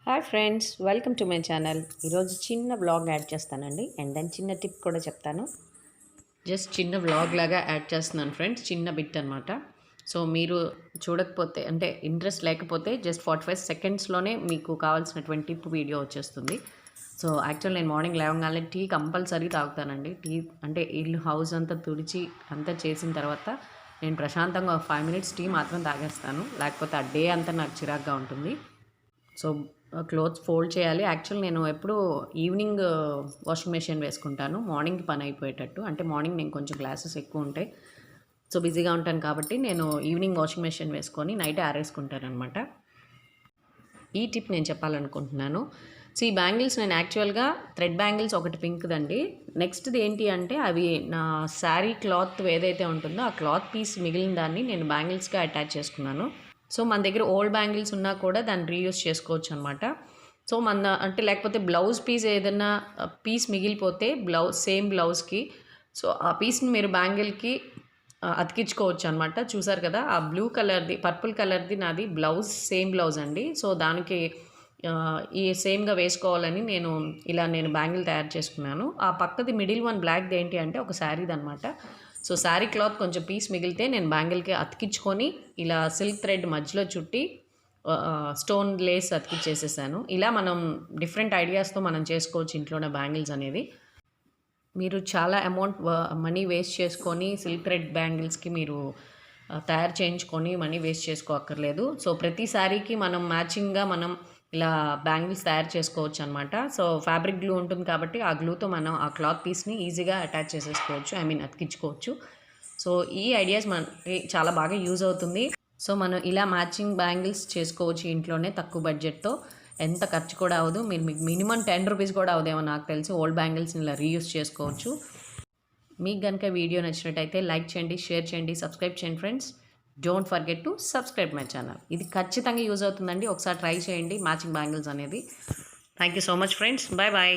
Hi friends, welcome to my channel. ఈరోజు చిన్న vlog add చేస్తానండి. అండ్ దెన్ చిన్న టిప్ కూడా చెప్తాను. జస్ట్ చిన్న వ్లాగ్ లాగా యాడ్ చేస్తున్నాను ఫ్రెండ్స్, చిన్న బిట్ అనమాట. సో మీరు చూడకపోతే అంటే ఇంట్రెస్ట్ లేకపోతే జస్ట్ 45 సెకండ్స్లోనే మీకు కావాల్సినటువంటి టిప్ వీడియో వచ్చేస్తుంది. సో యాక్చువల్ నేను మార్నింగ్ లేవగానే టీ కంపల్సరీ తాగుతానండి. టీ అంటే ఇల్లు హౌస్ అంతా తుడిచి అంతా చేసిన తర్వాత నేను ప్రశాంతంగా ఒక 5 మినిట్స్ టీ మాత్రం తాగేస్తాను. లేకపోతే ఆ డే అంతా నాకు చిరాగ్గా ఉంటుంది. సో క్లోత్స్ ఫోల్డ్ చేయాలి. యాక్చువల్ నేను ఎప్పుడు ఈవినింగ్ వాషింగ్ మెషిన్ వేసుకుంటాను, మార్నింగ్కి పని అయిపోయేటట్టు. అంటే మార్నింగ్ నేను కొంచెం క్లాసెస్ ఎక్కువ ఉంటాయి, సో బిజీగా ఉంటాను కాబట్టి నేను ఈవినింగ్ వాషింగ్ మెషిన్ వేసుకొని నైట్ ఆరేసుకుంటాను అనమాట. ఈ టిప్ నేను చెప్పాలనుకుంటున్నాను. సో ఈ బ్యాంగిల్స్ నేను యాక్చువల్గా థ్రెడ్ బ్యాంగిల్స్ ఒకటి పింక్దండి. నెక్స్ట్ది ఏంటి అంటే అవి నా శారీ క్లాత్ ఏదైతే ఉంటుందో ఆ క్లాత్ పీస్ మిగిలిన దాన్ని నేను బ్యాంగిల్స్గా అటాచ్ చేసుకున్నాను. సో మన దగ్గర ఓల్డ్ బ్యాంగిల్స్ ఉన్నా కూడా దాన్ని రీయూస్ చేసుకోవచ్చు అనమాట. సో మన అంటే లేకపోతే బ్లౌజ్ పీస్ ఏదైనా పీస్ మిగిలిపోతే సేమ్ బ్లౌజ్కి సో ఆ పీస్ని మీరు బ్యాంగిల్కి అతికించుకోవచ్చు అనమాట. చూసారు కదా, ఆ బ్లూ కలర్ది పర్పుల్ కలర్ది నాది బ్లౌజ్, సేమ్ బ్లౌజ్ అండి. సో దానికి ఈ సేమ్గా వేసుకోవాలని నేను బ్యాంగిల్ తయారు చేసుకున్నాను. ఆ పక్కది మిడిల్ వన్ బ్లాక్ది ఏంటి అంటే ఒక శారీది అనమాట. సో శారీ క్లాత్ కొంచెం పీస్ మిగిలితే నేను బ్యాంగిల్కి అతికించుకొని ఇలా సిల్క్ థ్రెడ్ మధ్యలో చుట్టి స్టోన్ లేస్ అతికిచ్చేసేసాను. ఇలా మనం డిఫరెంట్ ఐడియాస్తో మనం చేసుకోవచ్చు ఇంట్లోనే బ్యాంగిల్స్ అనేది. మీరు చాలా అమౌంట్ మనీ వేస్ట్ చేసుకొని సిల్క్ థ్రెడ్ బ్యాంగిల్స్కి మీరు తయారు చేయించుకొని మనీ వేస్ట్ చేసుకోక్కర్లేదు. సో ప్రతి శారీకి మనం మ్యాచింగ్గా మనం ఇలా బ్యాంగిల్స్ తయారు చేసుకోవచ్చు అనమాట. సో ఫ్యాబ్రిక్ గ్లూ ఉంటుంది కాబట్టి ఆ గ్లూతో మనం ఆ క్లాత్ పీస్ని ఈజీగా అటాచ్ చేసేసుకోవచ్చు, అతికించుకోవచ్చు. సో ఈ ఐడియాస్ మనకి చాలా బాగా యూజ్ అవుతుంది. సో మనం ఇలా మ్యాచింగ్ బ్యాంగిల్స్ చేసుకోవచ్చు ఇంట్లోనే తక్కువ బడ్జెట్తో. ఎంత ఖర్చు కూడా అవ్వదు. మీకు మినిమం 10 రూపీస్ కూడా అవదేమో నాకు తెలిసి. ఓల్డ్ బ్యాంగిల్స్ని ఇలా రీయూస్ చేసుకోవచ్చు. మీకు కనుక వీడియో నచ్చినట్టయితే లైక్ చేయండి, షేర్ చేయండి, సబ్స్క్రైబ్ చేయండి friends. Don't forget to subscribe my channel. ఇది ఖచ్చితంగా యూజ్ అవుతుందండి. ఒకసారి ట్రై చేయండి మ్యాచింగ్ బ్యాంగిల్స్ అనేది. Thank you so much friends. Bye bye.